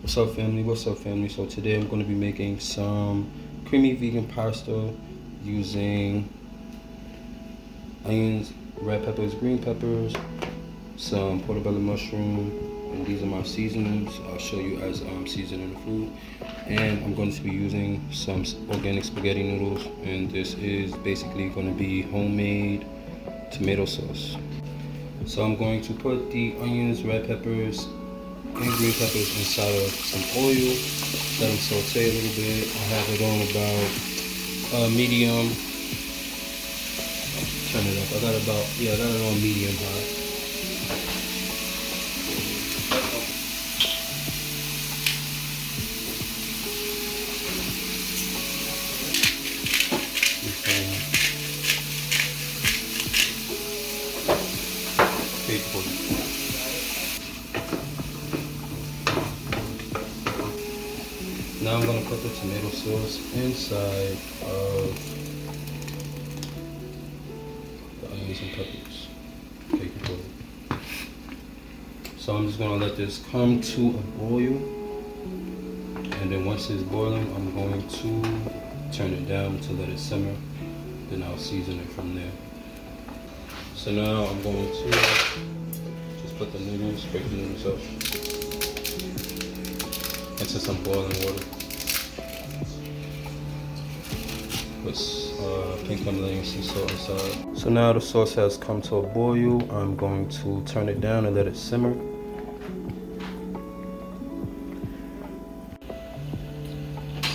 What's up, family? What's up, family? So today I'm going to be making some creamy vegan pasta using onions, red peppers, green peppers, some portobello mushroom, and these are my seasonings. I'll show you as I'm seasoning the food. And I'm going to be using some organic spaghetti noodles, and this is basically going to be homemade tomato sauce. So I'm going to put the onions, red peppers, and green peppers inside of some oil. Let them saute a little bit. I have it on about medium. Turn it up. I got it on medium high. Now I'm going to put the tomato sauce inside of the onions and peppers. So I'm just going to let this come to a boil, and then once it's boiling, I'm going to turn it down to let it simmer. Then I'll season it from there. So now I'm going to just put the noodles, break the noodles up into some boiling water. Put pink Himalayan sea salt inside. So now the sauce has come to a boil. I'm going to turn it down and let it simmer.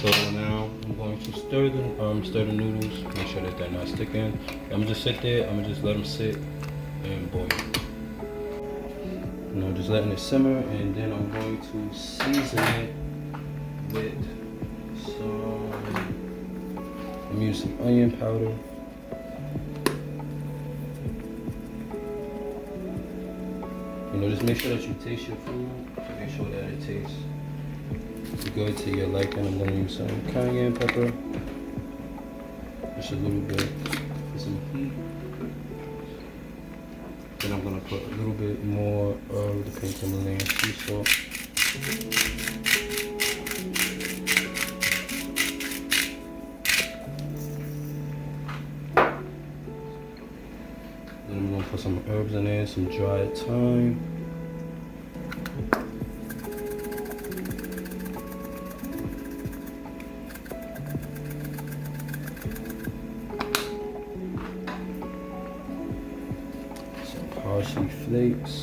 So now I'm going to stir the noodles, make sure that they're not sticking. I'm gonna just sit there. I'm gonna just let them sit and boil. You know, just letting it simmer, and then I'm going to season it with some. I'm using some onion powder. You know, just make sure that you taste your food to make sure that it tastes good to your liking. I'm gonna use some cayenne pepper, just a little bit for some heat. Then I'm gonna put a little bit more of the pink Himalayan sea salt. Then I'm gonna put some herbs in there, some dried thyme. Parsley flakes.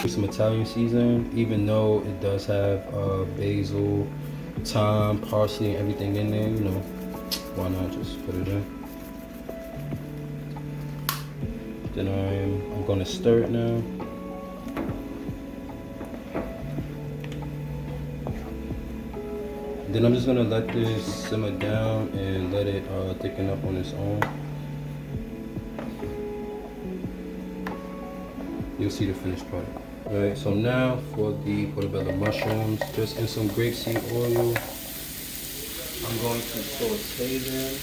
Some Italian seasoning, even though it does have basil, thyme, parsley, and everything in there. You know, why not just put it in? Then I'm gonna stir it now. Then I'm just gonna let this simmer down and let it thicken up on its own. You'll see the finished product. Alright, so now for the portobello mushrooms, just in some grapeseed oil, I'm going to saute them.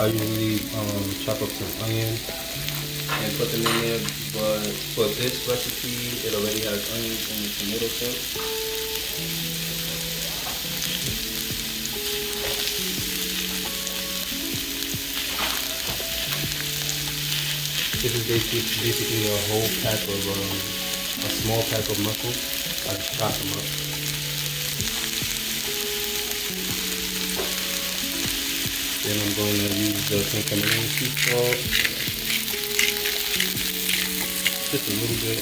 I usually chop up some onions and put them in there, but for this recipe, it already has onions and tomato sauce. This is basically a whole pack of, a small pack of mushrooms. I just chop them up. Then I'm going to use the pink Himalayan sea salt. Just a little bit.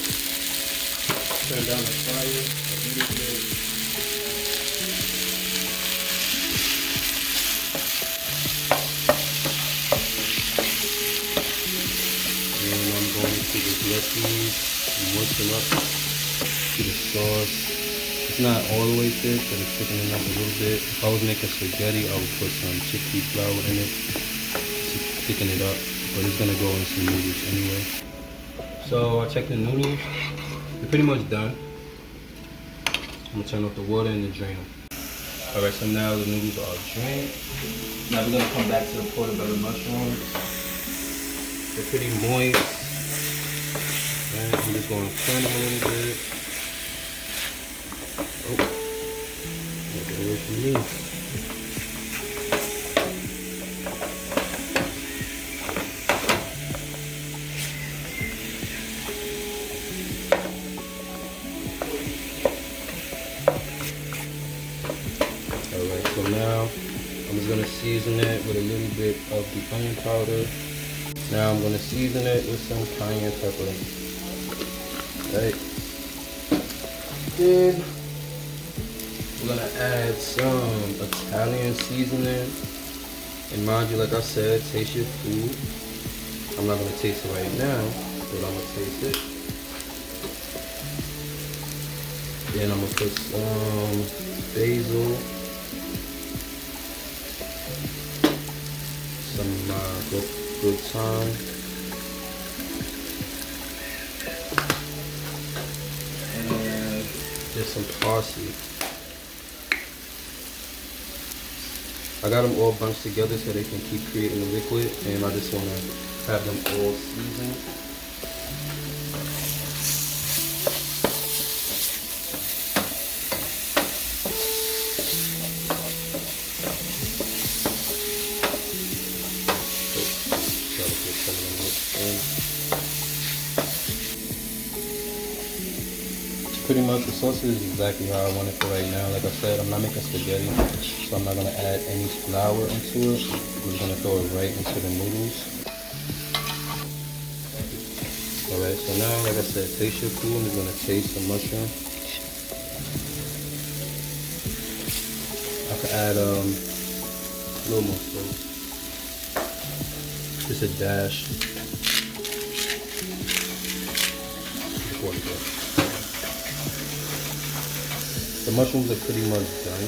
Turn down the fire a little bit. And I'm going to just let these moisten up to the sauce. It's not all the way thick, but it's thickening up a little bit. If I was making spaghetti, I would put some chickpea flour in it to thicken it up, but it's gonna go in some noodles anyway. So I checked the noodles. They're pretty much done. I'm gonna turn off the water and the drainer. Alright, so now the noodles are drained. Now we're gonna come back to the portobello mushrooms. They're pretty moist. And I'm just gonna turn them a little bit. Oh, get away from me. Alright, so now I'm just gonna season it with a little bit of the onion powder. Now I'm gonna season it with some cayenne pepper. Right. Then we're gonna add some Italian seasoning. And mind you, like I said, taste your food. I'm not gonna taste it right now, but I'm gonna taste it. Then I'm gonna put some basil, some good thyme, and just some parsley. I got them all bunched together so they can keep creating the liquid, and I just want to have them all seasoned. Pretty much the sauce is exactly how I want it for right now. Like I said, I'm not making spaghetti, so I'm not going to add any flour into it. I'm just going to throw it right into the noodles. Alright, so now, like I said, taste your food. I'm just going to taste the mushroom. I could add a little more sauce. Just a dash. Before it goes. The mushrooms are pretty much done.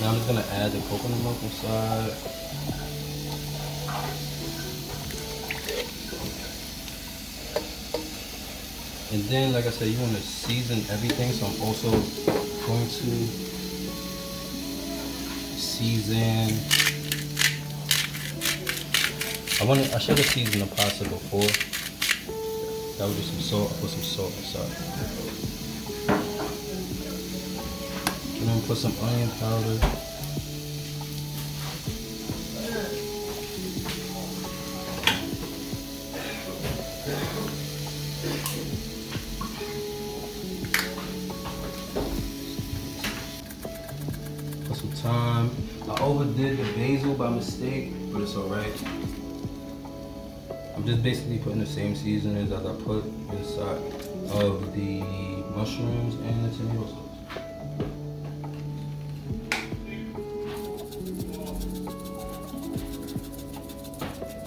Now I'm just gonna add the coconut milk inside. And then, like I said, you want to season everything, so I'm also going to season. I should have seasoned the pasta before. That would be some salt. I put some salt inside. And then put some onion powder. Put some thyme. I overdid the basil by mistake, but it's alright. I'm just basically putting the same seasonings as I put inside of the mushrooms and the tomato sauce.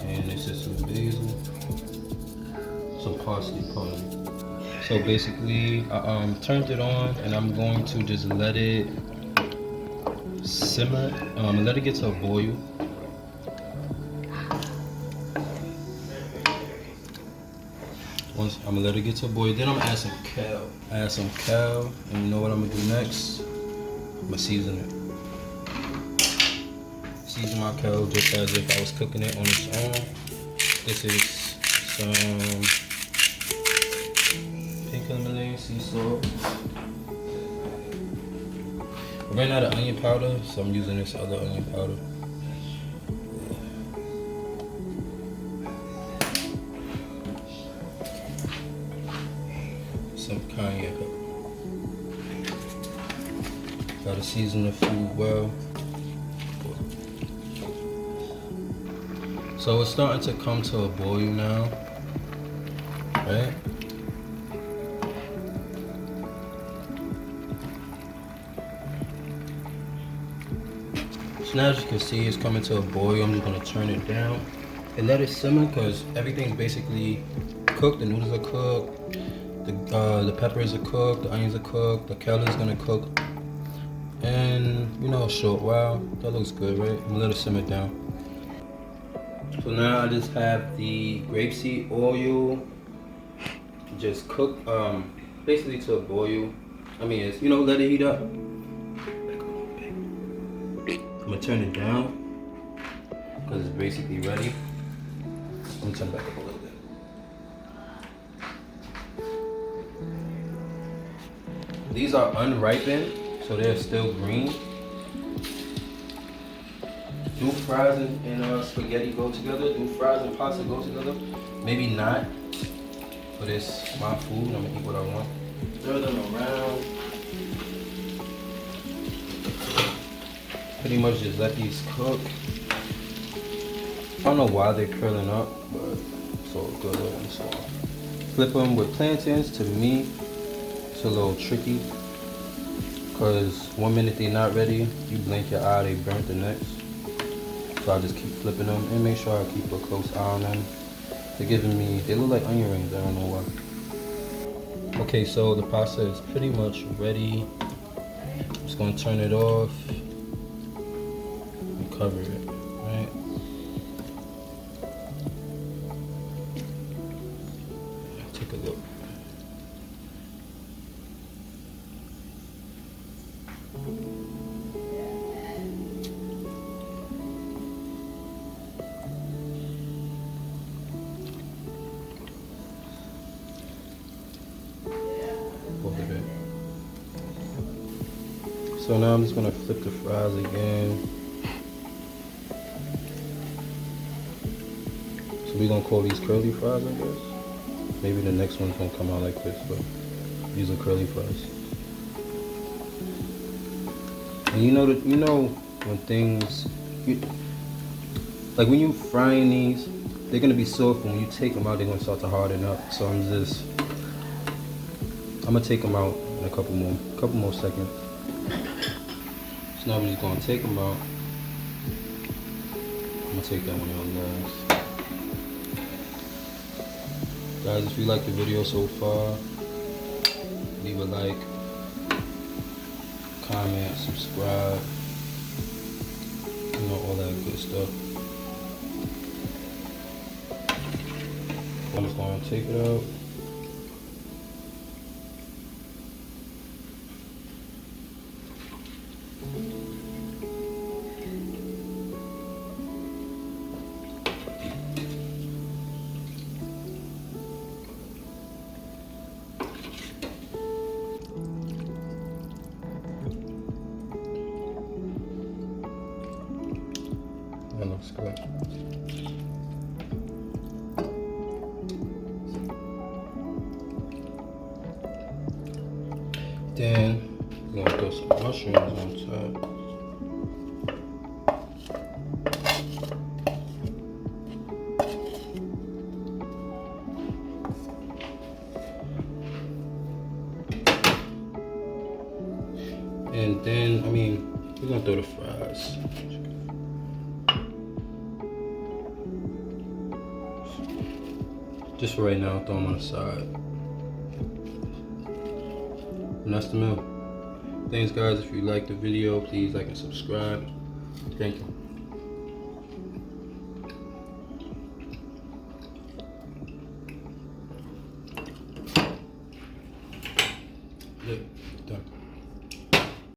And this is some basil, some parsley powder. So basically, I turned it on and I'm going to just let it simmer. Let it get to a boil. I'm gonna let it get to a boil. Then I'm gonna add some kale. Add some kale, and you know what I'm gonna do next? I'm gonna season it. Season my kale just as if I was cooking it on its own. This is some pink Himalayan sea salt. I ran out of onion powder, so I'm using this other onion powder. Some cayenne pepper. Gotta season the food well. So it's starting to come to a boil now, right? So now as you can see, it's coming to a boil. I'm just gonna turn it down and let it simmer because everything's basically cooked. The noodles are cooked. The peppers are cooked, the onions are cooked, the kale is gonna cook in, a short while. That looks good, right? I'm gonna let it simmer down. So now I just have the grapeseed oil just cook, basically to a boil. I mean, it's, you know, let it heat up. I'm gonna turn it down because it's basically ready. Let me turn it back up a little bit. These are unripened, so they're still green. Do fries and spaghetti go together? Do fries and pasta go together? Maybe not, but it's my food. I'm gonna eat what I want. Stir them around. Pretty much just let these cook. I don't know why they're curling up, but it's all good and so on. Flip them with plantains. To me, it's a little tricky because 1 minute they're not ready, you blink your eye, they burnt the next. So I just keep flipping them and make sure I keep a close eye on them. They're giving me, they look like onion rings, I don't know why. Okay, so the pasta is pretty much ready. I'm just gonna turn it off and cover it, right? Take a look. So now I'm just gonna flip the fries again. So we're gonna call these curly fries, I guess. Maybe the next one's gonna come out like this, but these are curly fries. And you know when things, like when you frying these, they're gonna be soft, but when you take them out, they're gonna start to harden up. So I'm gonna take them out in a couple more seconds. So now we're just gonna take them out. I'm gonna take that one out last. Guys, if you like the video so far, leave a like, comment, subscribe, you know, all that good stuff. I'm just gonna take it out. That looks good. Then we're gonna throw some mushrooms on top. And then, we're gonna throw the fries. Just for right now, throw them on the side. And that's the meal. Thanks guys, if you liked the video, please like and subscribe. Thank you.